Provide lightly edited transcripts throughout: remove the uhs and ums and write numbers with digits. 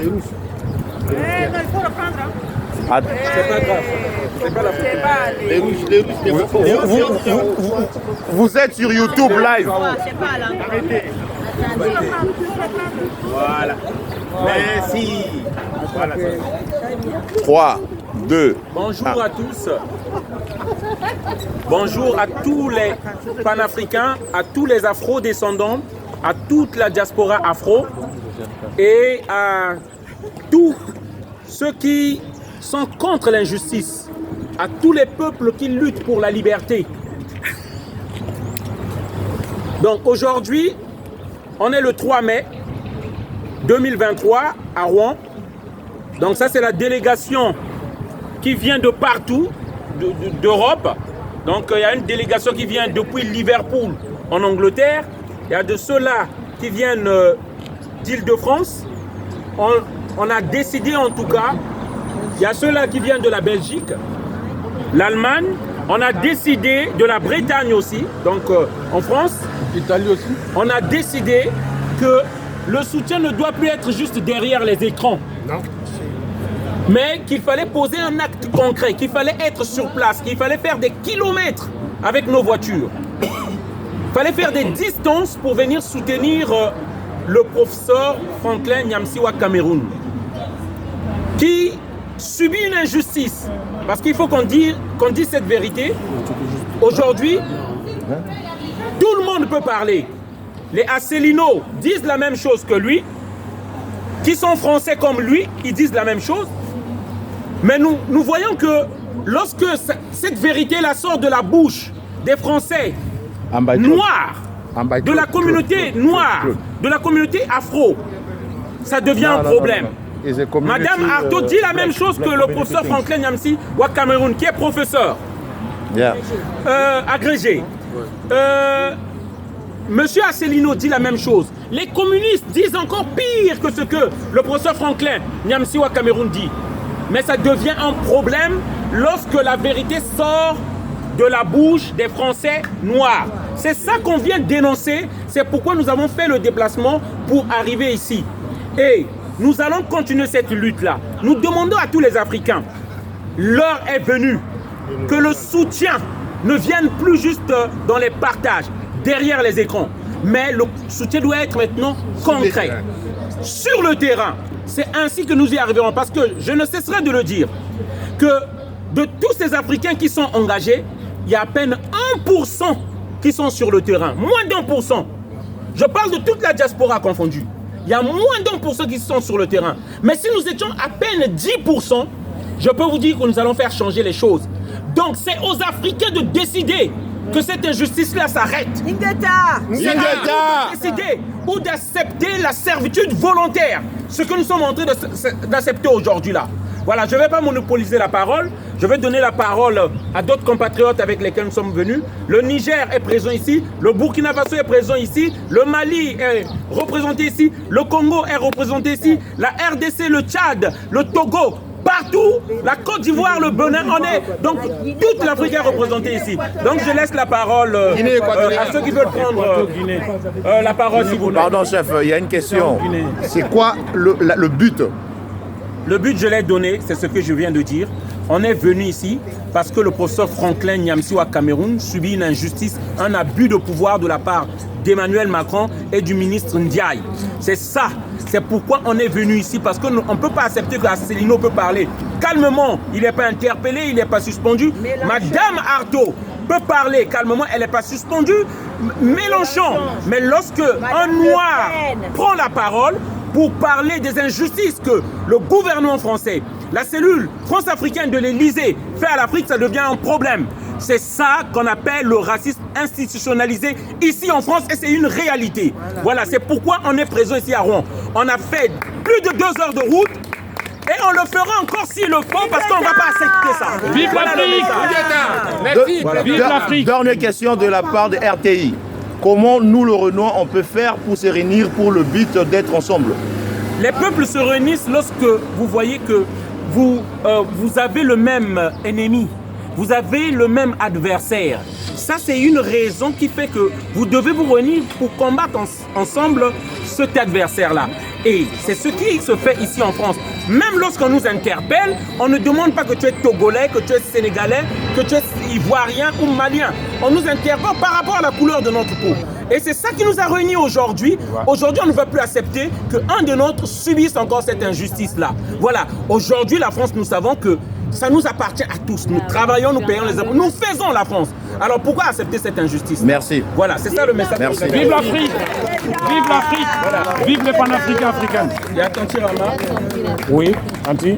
il faut reprendre. Ah, C'est pas grave. C'est pas la vous êtes sur YouTube live. C'est pas là. Voilà. Merci. Voilà. 3, 2. Bonjour à tous. Bonjour à tous les panafricains, à tous les afro-descendants, à toute la diaspora afro et à tous ceux qui sont contre l'injustice, à tous les peuples qui luttent pour la liberté. Donc aujourd'hui, on est le 3 mai 2023 à Rouen. Donc ça c'est la délégation qui vient de partout, d'Europe. Donc il y a une délégation qui vient depuis Liverpool en Angleterre. Il y a de ceux-là qui viennent d'Île-de-France. On a décidé en tout cas, il y a ceux-là qui viennent de la Belgique, l'Allemagne. On a décidé de la Bretagne aussi, donc en France. L'Italie aussi. On a décidé que le soutien ne doit plus être juste derrière les écrans. Non. Mais qu'il fallait poser un acte concret, qu'il fallait être sur place, qu'il fallait faire des kilomètres avec nos voitures. Il fallait faire des distances pour venir soutenir le professeur Franklin Nyamsi Cameroun, qui subit une injustice. Parce qu'il faut qu'on dise cette vérité. Aujourd'hui, tout le monde peut parler. Les Asselineaux disent la même chose que lui, qui sont français comme lui, ils disent la même chose. Mais nous voyons que lorsque cette vérité-là sort de la bouche des Français noirs, de la communauté noire, de la communauté afro, ça devient un problème. Madame Artaud dit la même chose que le professeur Franklin Nyamsi Cameroun, qui est professeur agrégé. Monsieur Asselineau dit la même chose. Les communistes disent encore pire que ce que le professeur Franklin Nyamsi Cameroun dit. Mais ça devient un problème lorsque la vérité sort de la bouche des Français noirs. C'est ça qu'on vient dénoncer. C'est pourquoi nous avons fait le déplacement pour arriver ici. Et nous allons continuer cette lutte-là. Nous demandons à tous les Africains, l'heure est venue, que le soutien ne vienne plus juste dans les partages, derrière les écrans. Mais le soutien doit être maintenant concret, sur le terrain. C'est ainsi que nous y arriverons. Parce que je ne cesserai de le dire, que de tous ces Africains qui sont engagés, il y a à peine 1% qui sont sur le terrain. Moins d'1%. Je parle de toute la diaspora confondue. Il y a moins d'1% qui sont sur le terrain. Mais si nous étions à peine 10%, je peux vous dire que nous allons faire changer les choses. Donc c'est aux Africains de décider que cette injustice-là s'arrête. C'est de décider ou d'accepter la servitude volontaire. Ce que nous sommes en train d'accepter aujourd'hui là. Voilà, je ne vais pas monopoliser la parole. Je vais donner la parole à d'autres compatriotes avec lesquels nous sommes venus. Le Niger est présent ici. Le Burkina Faso est présent ici. Le Mali est représenté ici. Le Congo est représenté ici. La RDC, le Tchad, le Togo. Partout, la Côte d'Ivoire, le Bénin, on est. Donc, toute l'Afrique est représentée ici. Donc, je laisse la parole à ceux qui veulent prendre la parole, s'il vous plaît. Pardon, chef, il y a une question. C'est quoi le but? Le but, je l'ai donné, c'est ce que je viens de dire. On est venu ici parce que le professeur Franklin Nyamsi Cameroun subit une injustice, un abus de pouvoir de la part d'Emmanuel Macron et du ministre Ndiaye. C'est ça. C'est pourquoi on est venu ici, parce qu'on ne peut pas accepter que Asselineau peut parler calmement. Il n'est pas interpellé, il n'est pas suspendu. Madame Artaud peut parler calmement, elle n'est pas suspendue. Mélenchon. Mais lorsque un noir prend la parole pour parler des injustices que le gouvernement français, la cellule France-Africaine de l'Élysée fait à l'Afrique, ça devient un problème. C'est ça qu'on appelle le racisme institutionnalisé ici en France et c'est une réalité. Voilà, c'est pourquoi on est présent ici à Rouen. On a fait plus de 2 heures de route et on le fera encore s'il le faut parce qu'on ne va pas accepter ça. Vive l'Afrique! Merci. Vive l'Afrique! Dernière question de la part de RTI. Comment nous, le Renoir, on peut faire pour se réunir pour le but d'être ensemble? Les peuples se réunissent lorsque vous voyez que vous avez le même ennemi. Vous avez le même adversaire. Ça, c'est une raison qui fait que vous devez vous réunir pour combattre ensemble cet adversaire-là. Et c'est ce qui se fait ici en France. Même lorsqu'on nous interpelle, on ne demande pas que tu es Togolais, que tu es Sénégalais, que tu es Ivoirien ou Malien. On nous interpelle par rapport à la couleur de notre peau. Et c'est ça qui nous a réunis aujourd'hui. Aujourd'hui, on ne veut plus accepter qu'un de nôtres subisse encore cette injustice-là. Voilà. Aujourd'hui, la France, nous savons que ça nous appartient à tous. Nous travaillons, nous payons les impôts. Nous faisons la France. Alors pourquoi accepter cette injustice? Merci. Voilà, c'est ça le message. Merci. Vive l'Afrique! Vive l'Afrique! Voilà. Vive les panafricains africains! Il y a Tanti Rama. Oui, Tanti,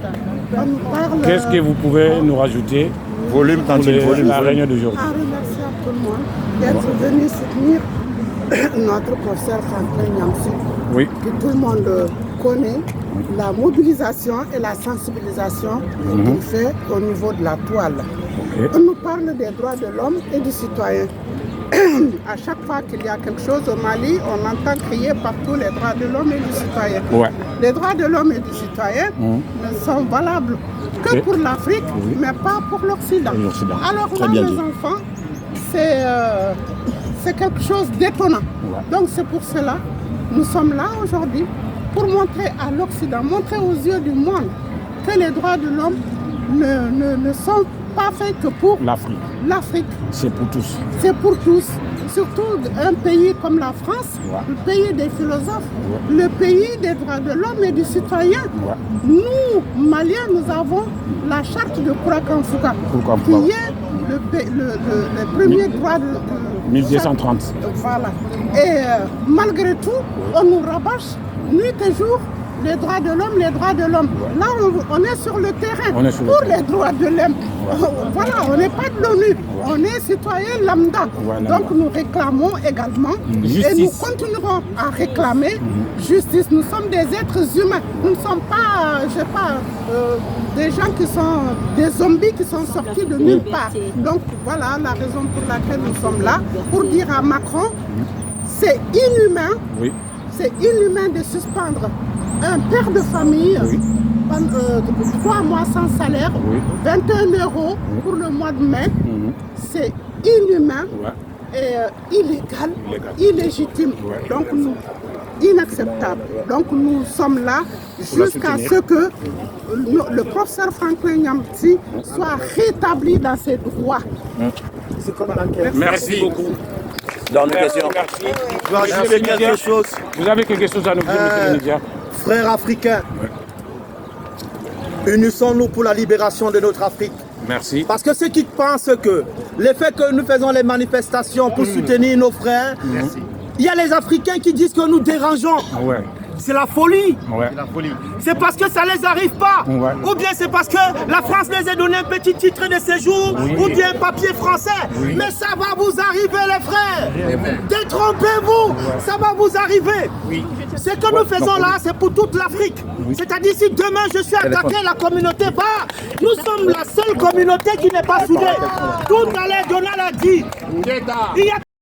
qu'est-ce que vous pouvez nous rajouter Volume, pour Tantine, volume. la réunion d'aujourd'hui? À remercier à tout le monde d'être venu soutenir notre professeur Franklin Nyamsi, Oui. que tout le monde connaît, la mobilisation et la sensibilisation qu'il fait au niveau de la toile. On nous parle des droits de l'homme et du citoyen. À chaque fois qu'il y a quelque chose au Mali, on entend crier partout les droits de l'homme et du citoyen. Ouais. Les droits de l'homme et du citoyen ne sont valables que pour l'Afrique, mais pas pour l'Occident. Alors là, bien les dit. enfants, c'est quelque chose d'étonnant. Donc c'est pour cela nous sommes là aujourd'hui pour montrer à l'Occident, montrer aux yeux du monde que les droits de l'homme ne sont pas faits que pour L'Afrique, l'Afrique. c'est pour tous. C'est pour tous. Surtout un pays comme la France, le pays des philosophes, le pays des droits de l'homme et du citoyen. Nous, Maliens, nous avons la charte de Kourakan-Fouka, qui est le premier droit de 1230. Voilà. Et malgré tout, on nous rabâche nuit et jour les droits de l'homme, les droits de l'homme. Là, on est sur le terrain On est sur le pour terrain. les droits de l'homme. Voilà, on n'est pas de l'ONU, on est citoyen lambda. Voilà. Donc nous réclamons également et Justice. nous continuerons à réclamer justice. Nous sommes des êtres humains. Nous ne sommes pas, je sais pas, des gens qui sont des zombies qui sont sortis de nulle part. Donc voilà la raison pour laquelle nous sommes là, pour dire à Macron, c'est inhumain. Oui. C'est inhumain de suspendre un père de famille pendant 3 mois sans salaire, 21 € pour le mois de mai. C'est inhumain et illégal, illégitime. Donc inacceptable. Donc nous sommes là jusqu'à ce que le professeur Franklin Nyamsi soit rétabli dans ses droits. Merci beaucoup. Dans nos questions. Merci. Je veux ajouter quelque chose. Vous avez quelque chose à nous dire, monsieur Nidia? Frères africains, unissons-nous pour la libération de notre Afrique. Merci. Parce que ceux qui pensent que le fait que nous faisons les manifestations pour soutenir nos frères, il y a les Africains qui disent que nous dérangeons. Ouais. C'est la folie. Ouais. C'est parce que ça ne les arrive pas. Ouais. Ou bien c'est parce que la France les a donné un petit titre de séjour ou bien un papier français. Mais ça va vous arriver les frères. Détrompez-vous. Ça va vous arriver. Ce que nous faisons là, c'est pour toute l'Afrique. C'est-à-dire si demain je suis attaqué, la communauté va. Nous sommes la seule communauté qui n'est pas soudée. Tout à l'heure, Donald a dit. Il y a